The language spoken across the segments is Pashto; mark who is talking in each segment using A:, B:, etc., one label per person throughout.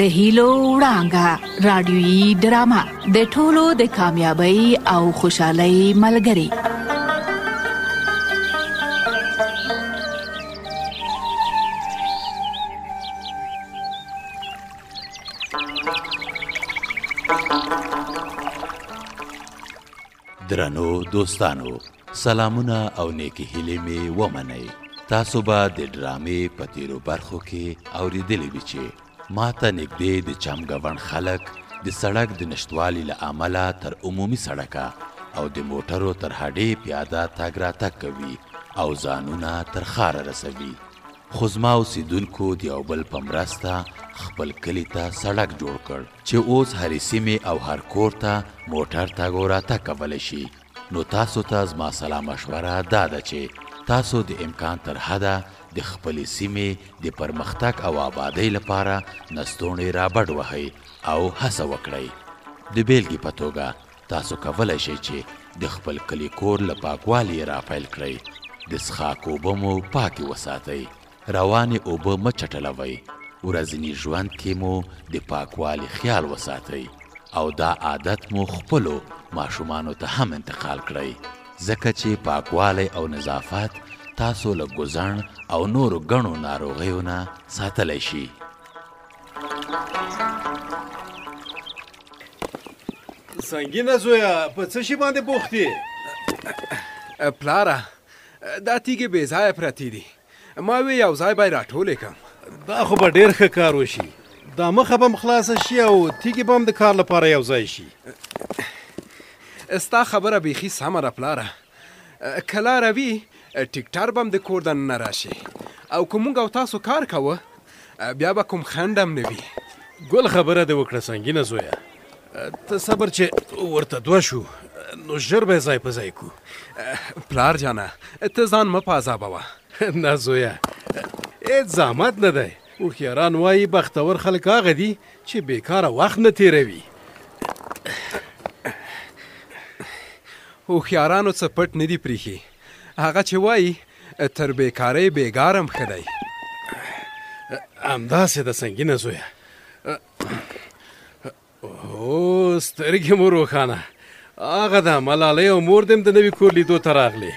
A: د هیلو وړانګه رادیويي ډرامه د ټولو د کامیابی او خوشحالۍ ملګری.
B: درنو دوستانو، سلامونه او نیکی هیلې می ومنئ. تاسو به د ډرامې په تیرو برخو کې اوریدلي وي چې ماته نږدې د چمګون خلک د سړک د نشتوالي له امله تر عمومي سړکه او د موټرو تر هډې پیاده تګ راتګ کوي او ځانونه تر ښاره رسوي. خو زما اوسیدونکو د یو بل په مرسته خپل کلي ته سړک جوړ کړ چې اوس هرې سیمې او هر کور ته موټر تګ او راتګ کولی شي. نو تاسو ته زما سلام مشوره دا ده چې تاسو د امکان تر حده د خپلې سیمې د پرمختګ او آبادۍ لپاره نستوڼې رابډ وهئ او هڅه وکړئ. د بیلګې په توګه تاسو کولی شئ چې د خپل کلي کور له پاکوالي یې راپیل کړئ. د څښاک اوبه مو پاکې وساتئ. روانې اوبه مه چټلوئ. ورځني ژوند کې مو د پاکوالي خیال وساتئ او دا عادت مو خپلو ماشومانو ته هم انتقال کړئ، ځکه چې پاکوالی او نظافت تاسو له ګوزڼ او نورو ګڼو ناروغیو نه ساتلی شي.
C: سنګینه زویه، په څه شي باندې بوخت یې؟
D: پلاره، دا تیږې بې ځایه پرتې دي. ما وی یو ځای به یې راټولې کړم.
C: دا خو به ډېر ښه کار وشي. دا مخه به م خلاصه شي او تیږې به هم د کار لپاره یو ځای شي.
D: ستا خبره بیخي سمه ده پلاره. که لاره وي ټیکټر به هم د کور دننه راشي او که موږ او تاسو کار کوه بیا به کوم خنډ هم نه وي.
C: ګل خبره دې وکړه سنګینه زویه. ته صبر چې ورته دوه شو نو ژر به یې ځای په ځای کړو.
D: پلار جانه، ته ځان مه په عذابوه.
C: نه زویه، هېڅ زحمت نه دی. هوښیاران وایي بختور خلک هغه دي چې بېکاره وخت نه تېروي.
D: هوښیارانو څه پټ نه دي پریښي. هغه چې وایي تر بېکارۍ بېګار هم ښه دی.
C: همداسې ده سنګینه زویه. او سترګې مو روښانه. هغه ده ملالۍ او مور دې هم د نوي کور لیدو ته راغلې.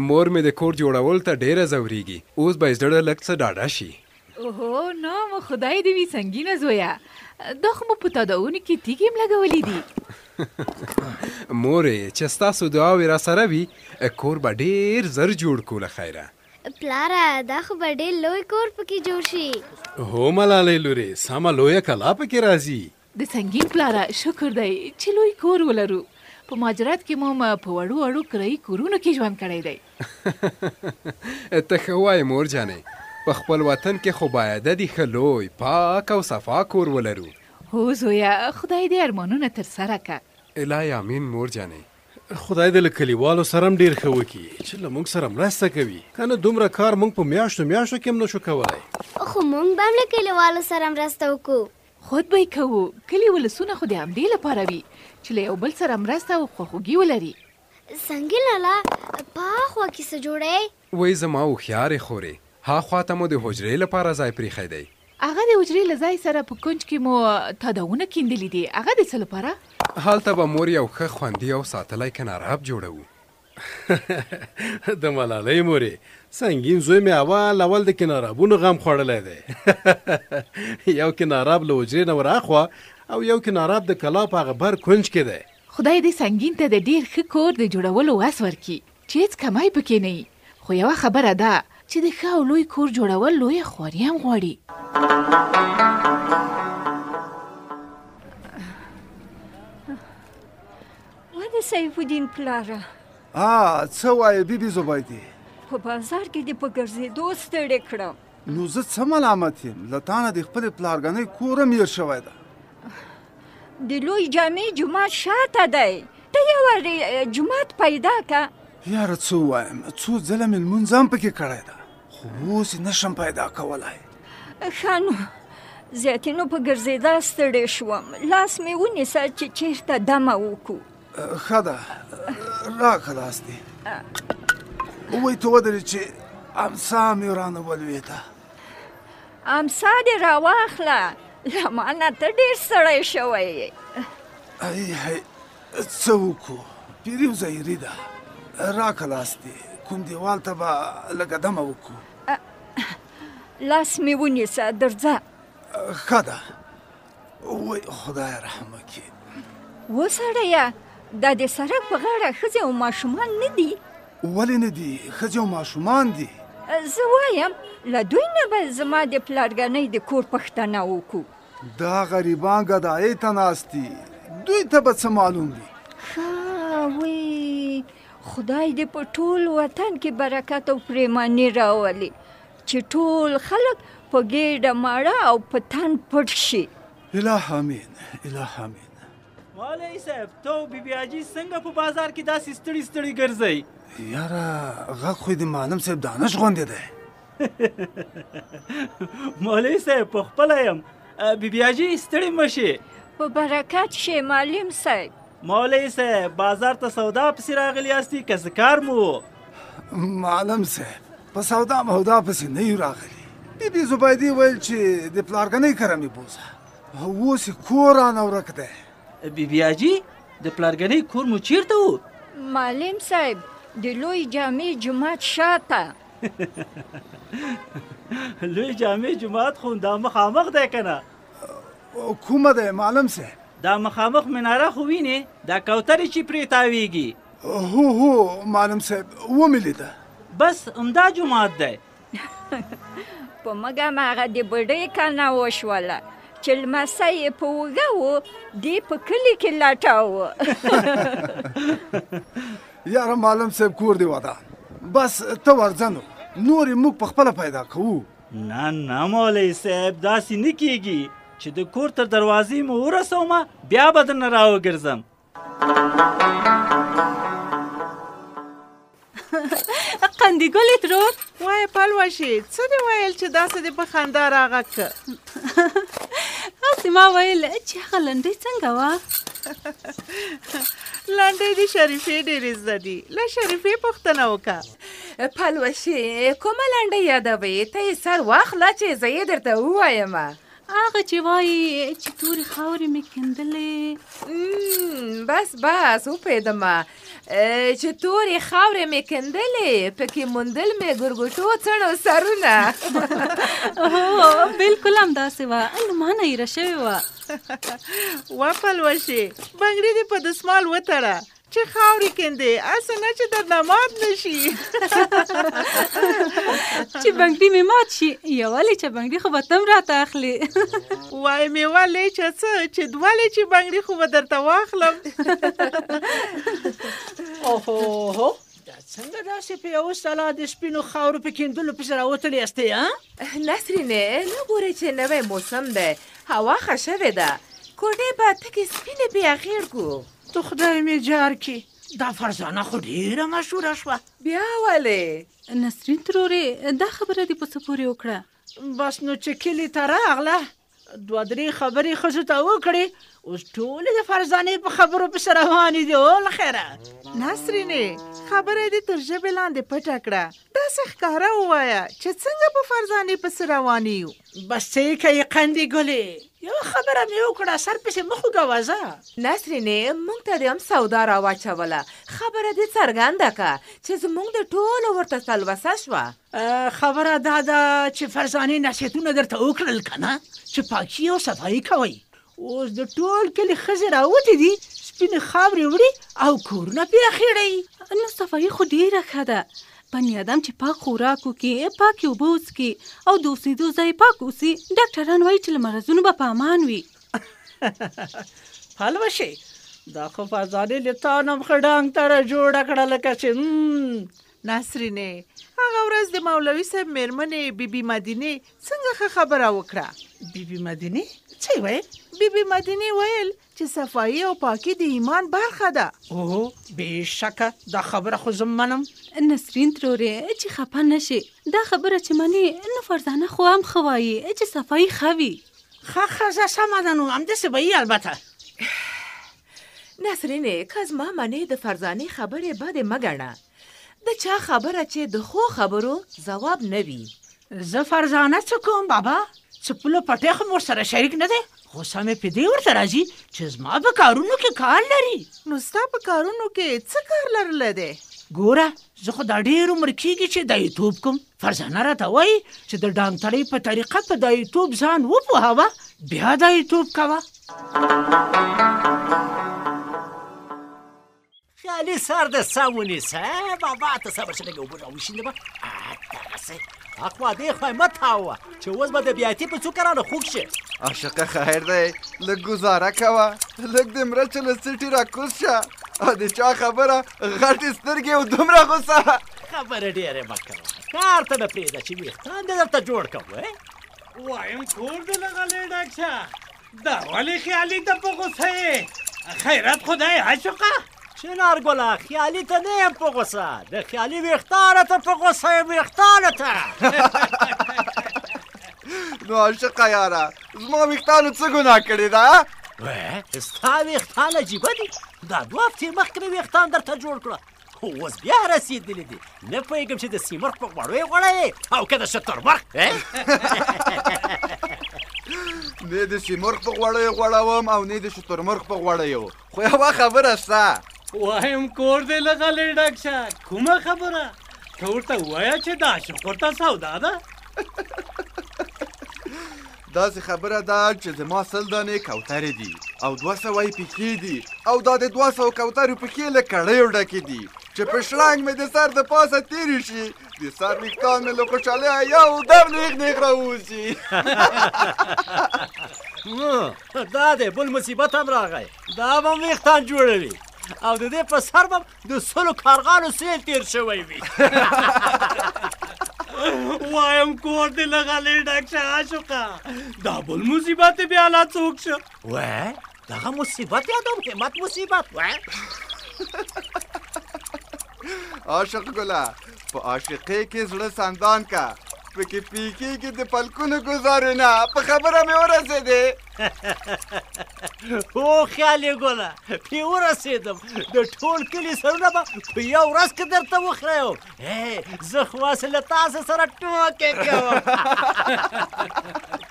D: مور مې د کور جوړول ته ډېره ځورېږي. اوس به یې زړه لږ څه ډاډه شي.
A: اوهو نو مو خدای دې وي سنګینه زویه. دا خو مو په تادهونو کې تیږې هم لګولې دي.
D: مورې، چې ستاسو دعاوې را سره وي کور به ډېر زر جوړ کړو له خیره.
E: پلاره، دا خو به ډېر لوی کور پکې جوړ شي.
C: هو ملالۍ لورې، سمه لویه کلا پکې راځي.
A: د سنګین پلاره شکر دی چې لوی کور ولرو. په مهاجرت کې مو په وړو وړو کرایي کورونو کې ژوند کړی دی.
D: ته ښه وایې مور جانې. په خپل وطن کې خو بایده دي ښه لوی پاک او صفا کور ولرو.
A: هو زویه، خدای دې ارمانونه تر سره کړه.
D: الهی امین مور جانې.
C: خدای دې له کلیوالو سره هم ډېر ښه وکړي چې له موږ سره مرسته کوي. که نه دومره کار موږ په میاشتو کې هم نشو کولی.
E: خو موږ به هم له کلیوالو سره مرسته وکړو.
A: خود به یې کوو. کلي ولسونه خو د همدې لپاره وي چې له یو بل سره مرسته او خواخوږي ولري.
E: څنګه لالا په هاخوا کې څه جوړی؟
D: وایي زما هوښیارې خورې، هاخوا ته مو د حجرې لپاره ځای پریښی دی.
A: هغه د حجرې له ځای سره په کونج کې مو تادهونه کیندلي دي. هغه د څه لپاره؟
D: هلته به مور یو ښه خوندي او ساتلی کناراب جوړوو.
C: د ملالۍ مورې، سنګین زوی مې اول د کنارابونو غم خوړلی دی. یو کناراب له حجرې نه وراخوا او یو کناراب د کلا په هغه بر کونج کې دی.
A: خدای دې سنګین ته د ډېر ښه کور د جوړولو وس ورکړي چې هېڅ کمی پکې نه وي. خو یوه خبره ده چې د ښه او لوی کور جوړول لویه خواري هم غواړي.
F: ولې سیف الدین پلاره؟
G: څه وایې بیبي زبیدې؟
F: په بازار کې دې په ګرځېدو ستړې کړم.
G: نو زه څه ملامت یم؟ له تا نه د خپلې پلارګنۍ کور هم هېر شوی ده.
F: د لوی جامع جومات شاته دی. ته یو وارې جومات پیدا که.
G: یاره څه ووایم، څو ځله مې لمونځ هم پکې کړی ده خو اوس یې نشم پیدا کولی.
F: ښه نو زیاتې نو په ګرځېدا ستړې شوم. لاس مې ونیسه چې چېرته دمه وکړو.
G: ښه ده، راکړه لاس دې. وایي ته ودرې چې امسا مې رانه ولوېده.
F: امسا دې راواخله، له ما نه ته ډېر ستړی شوی یې.
G: هی څه وکړو، پیریم ظاهري ده، راکه لاس دې کوم دیوال ته به لږه دمه وکړو.
F: لاس مې ونیسه، درځه.
G: ښه ده. وای خدای رحم وکړي.
F: وسړیه، دا د سړک په غاړه ښځې او ماشومان نه دي؟
G: ولې نه دي؟ ښځې او ماشومان دي.
F: زه وایم له دوی نه به زما د پلارګنۍ د کور پوښتنه وکړو.
G: دا غریبان ګدایۍ ته ناست دي، دوی ته به څه معلوم وي.
F: ښه وی خدای دې په ټول وطن کې برکت او پریماني راولي، چې ټول خلک په ګېډه ماړه او په تن پټ شي.
G: اله امین، اله امین.
H: مولوي صاحب، ته بی بي حاجي څنګه په بازار کې داسې ستړي ستړي ګرځئ؟
G: یاره غږ خو د معلم صاحب دانش غوندې دی.
H: مولوي صاحب په خپله یم، بی بي حاجي ستړي مه شي.
F: په برکت شي معلم صاحب.
H: مولوي صاحب بازار ته سودا پسې راغلي یاستي که څه کار مو؟
G: معلم صاحب په سودا مودا پسې نه یو راغلي. بي بي زبیدي ویل چې د پلارګنۍ کره مې بوځه، اوس یې کور رانه ورک دی.
H: بی بي حاجي د پلارګنۍ کور مو چیرته و؟
F: معلم صاحب د لوی جامع جومات شاته.
H: لوی جامع جومات خو دا مخامخ دی که نه؟
G: کومه دی معلم صاحب؟
H: دا مخامخ مناره خو وینې، دا کوترې چې پرې تاویږي.
G: هو معلم صاحب ومې لیده.
H: بس همدا جومات دی.
F: په مګه هغه د بډۍ کنه وشوله چې لمسی یې په اوږه و، دی په کلي کې لټاوه.
G: یاره معلم صاحب کور دی ودان، بس ته ورځه نو، نور یې موږ پخپله پیدا کوو.
H: نه نه مولوي صاحب داسې نه کیږي چې د کور تر دروازې مو ورسومه بیا به درنه راوګرځم.
I: قندي ګلې ترور وایه پلوشې څه دې ویل چې داسې دې په خندا راغږ که؟ هسې ما ویل چې هغه لنډۍ څنګه وه؟ لنډۍ د شریفې ډېرې زده دي، له شریفې پوښتنه وکړه.
A: پلوشې کومه لنډۍ یادوې؟ ته یې سر واخله چې زه یې درته ووایم.
I: هغه چې وایي چې تورې خاورې مې کیندلې.
A: بس وپوهېدم چې تورې خاورې مې کیندلې، پکې موندل مې ګورګوټو څڼو سرونه.
I: هو بلکل همداسې وه، لمانه ایره شوې وه.
J: وا پلوشې بنګړي دې په دسمال وتړه چې خاورې کیندې، اسه نه چې درنه مات نه شي.
I: چې بنګړي مې مات شي، یولې چې بنګړي خو به ته هم راته اخلې.
J: وای مې ولې چې څه چې دولې چې بنګړي خو به درته واخلم.
K: اوهو دا څنګه داسې په یوه سلا د سپینو خاورو په کیندلو پسې راوتلې یاستې؟
A: نسرینې نه ګورې چې نوی موسم دی، هوا ښه شوې ده، کوټې به تکې سپینې پې اخیر کړو.
K: تو خدای مې جار کړي، دا فرزانه خو ډېره مشهوره شوه.
A: بیا ولې؟
I: نسرین ترورې دا خبره دې په څه پورې وکړه؟
K: بس نو چې کلي ته راغله 2-3 خبرې ښځو ته وکړې، اوس ټولې د فرزانې په خبرو پسې روانې دي. ول خیره
J: نسرینې خبره دې تر ژبې لاندې پټه کړه، داسې ښکاره ووایه چې څنګه په فرزانې پسې روانې یو.
K: بس څه یې کوې قندې ګلې، یوه خبره مې وکړه سر پسې مه خوږوه.
A: نسرینې موږ ته دې هم سودا راواچوله، خبره دې څرګنده که چې زموږ د ټولو ورته تلوسه شوه.
K: خبره دا ده چې فرزانې نصیحتونه درته وکړل که نه چې پاکي او صفایي کوئ. اوس د ټول کلي ښځې راوتې دي، سپینې خاورې وړي او کورونه پرې اخیړئ.
I: نو صفایي خو ډېره ښه ده، بني ادم چې پاک خوراک وکړي، پاکې اوبه وڅښي او د اوسېدو ځای پاک اوسي، ډاکټران وایي چې له مرضونو به په امان وي.
K: پلوشې دا خو فرزانې له تا نه هم ښه ډانګ تره جوړه کړه لکه چې
J: نسرینې هغه ورځ د مولوي صاحب مېرمنې بیبي مدینې څنګه ښه خبره وکړه؟
K: بیبي مدینې څه ویل؟
J: بیبي مدینې ویل چې صفایي او پاکي د ایمان برخه ده.
K: اوه بېشکه دا خبره خو زه منم.
I: نسرین ترورې چې خفه نه شي، دا خبره چې منې نو فرزانه خو هم ښه وایي چې صفایي ښه وي.
K: ښه ښځه سمه ده، نو همداسې به یي البته.
A: نسرینې که زما منې د فرزانې خبرې بدې مه ګڼه، د چا خبره چې د ښو خبرو ځواب نه وي
K: زه فرزانه څه کوم بابا؟ څه پوله پټی خو مور سره شریک نه دی. غوسه مې په دې ورته راځي چې زما په کارونو کې کار لري.
J: نو ستا په کارونو کې څه کار لرلی دی؟
K: ګوره زه خو دا ډېر عمر کېږي چې دایتوب کوم. فرزانه راته وایي چې د ډاکټرۍ په طریقه په دایتوب ځان وپوهوه بیا دایتوب کوه.
L: خیالي سر د سم ونیسه بابا ته صبر چې لږ اوبه راوشیندمه. دغسې اخوا دې خوا مه تاوه چې اوس به د بیاتي په څو کرانه خوږ شي.
M: عاشقه خیر دی لږ ګزاره کوه لږ د مرچ له سټي راکوز شه او د چا خبره غټې سترګې او دومره غوسه.
L: خبره ډېرې مه کوه کار ته نه پرېږده چې ویښتان دې درته جوړ کوو.
H: وایم کور دې لغلی ډاکټر دا ولې خیالي ته په غوسه یې؟ خیرات خدای عاشقه
L: چنار ګله خیالي ته نه یم په غوسه د خیالي ویښتانو ته په غوسه یم ویښتانو ته.
M: نو عاشقه یاره زما ویښتانو څه ګناه کړې ده؟
L: ستا ویښتان عجیبه دي دا 2 هفتې مخکې مې ویښتان درته جوړ کړه اوس بیا رسېدلي دي. نه پوهېږم چې د سیمرغ په غوړو یې غوړوې او که د شترمرغ.
M: نه د سیمرغ په غوړو یې غوړوم او نه د شترمرغ په غوړو یې خو یوه خبره شته.
H: وایم کور دې لغلی ډاکټر کومه خبره؟ ته ورته ووایه چې دا عاشق ورته سودا ده.
M: داسې خبره ده چې زما 100 دانې کوترې دي او 200 یې پښې دي او دا د 200 کوترو پښې له کړیو ډکې دي چې په شړنګ مې د سر د پاسه تېرې شي د سر ویښتان مې له خوشحالۍ یو دم نیغ نیغ راوځي.
L: دا دی بل مصیبت هم راغی دا به هم ویښتان جوړوي او د دې په سر به د 100 کارغانو سیل تېر شوی وي.
H: وایم کور دې لغلی ډاکټر عاشقه دا بل مصیبت بیا لا څوک شه.
L: وای دغه مصیبت یادوم همت مصیبت. وای
M: عاشق ګله په عاشقۍ کې زړه سندان کا پکې پیکې کې د پلکونو ګزارې نه په خبره مې ورسېدې.
L: او خیالي ګله پې ورسېدم د ټول کلي سرونه به په یو ورځ کې درته وخریم. زه خو هسې له تاسو سره ټوکې کوم.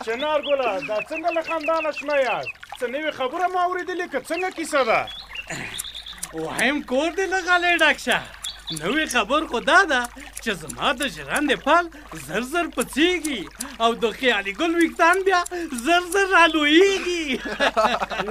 C: چنار ګله دا څنګه له خندانه شنه یاست؟ څه نوې خبره مو اورېدلې که څنګه کیسه ده؟
H: وایم کور دې لغلی ډاکټر نوې خبر خو دا ده چې زما د ژرندې پل زر زر پڅېږي او د خیالي ګل ویښتان بیا زر زر رالویږي.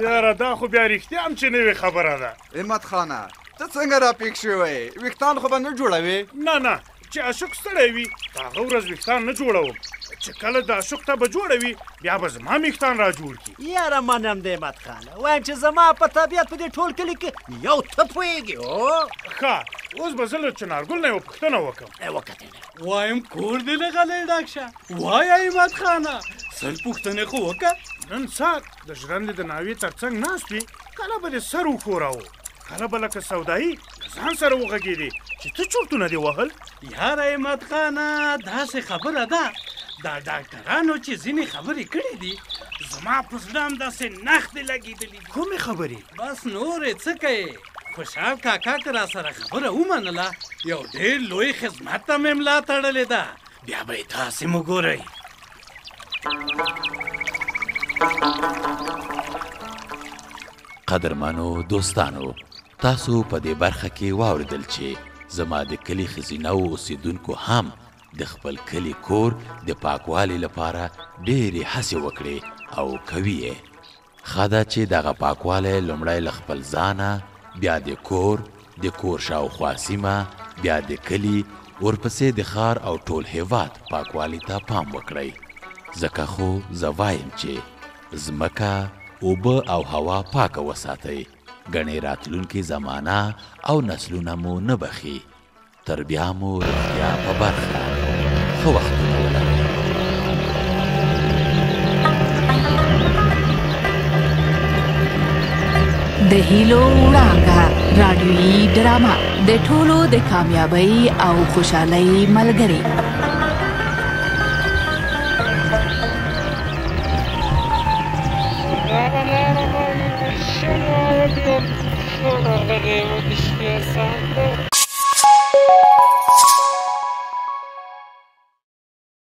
C: یاره دا خو بیا رښتیا هم چې نوې خبره ده.
M: همت خانه ته څنګه راپیک شوی ویښتان خو به نه جوړوې؟
C: نه چې عاشق ستړی وي هغه ورځ ویښتان نه جوړوم چې کله د عاشق ته به جوړوي بیا به زما ویښتان را جوړ کړي.
L: یاره منم دی احمد خانه وایم چې زما په طبیعت په دې ټول کلي کې یو ته پوهېږي.
C: ښه اوس به زه له چنارګل نه یوه پوښتنه وکړم.
H: وایم کور دې لغلی ډاکټر وایه احمد خانه 100 پوښتنې خو وکړه.
C: نن سهار د ژرندې د ناوې تر څنګ ناست وي کله به دې سر وښوراوه کله به لکه سودایي ځان سره وغږېدې چې ته چورتونه دې وهل.
H: یاره احمد خانه داسې خبره ده دا ډاکټرانو چې ځینې خبرې کړې دي زما په زړه هم داسې نښتې لګېدلي.
C: کومې خبرې؟
H: بس نورې څه کوې خوشحال کاکا که را سره خبره ومنله یو ډېر لوی خدمت ته مې ملا تړلې ده بیا به یې تاسې مو ګورئ.
B: قدرمنو دوستانو تاسو په دې برخه کې واوریدل چې زما د کلي ښځینه اوسیدونکو هم د خپل کلي کور د پاکوالي لپاره ډېرې هڅې وکړې او کوي یې. ښه ده چې دغه پاکوالی لومړی له خپل ځانه بیا د کور شاوخوا سیمه بیا د کلي ورپسې د ښار او ټول هېواد پاکوالي ته پام وکړئ. ځکه خو زه وایم چې ځمکه اوبه او هوا پاکه وساتئ ګڼې راتلونکې زمانه او نسلونه مو نه بخي. تر بیا مو رښتیا په برخه ښه وختونه ولرئ.
A: د هیلو وړانګه راډیویي ډرامه د ټولو د کامیابۍ او خوشحالۍ ملګرې.
N: Shut up,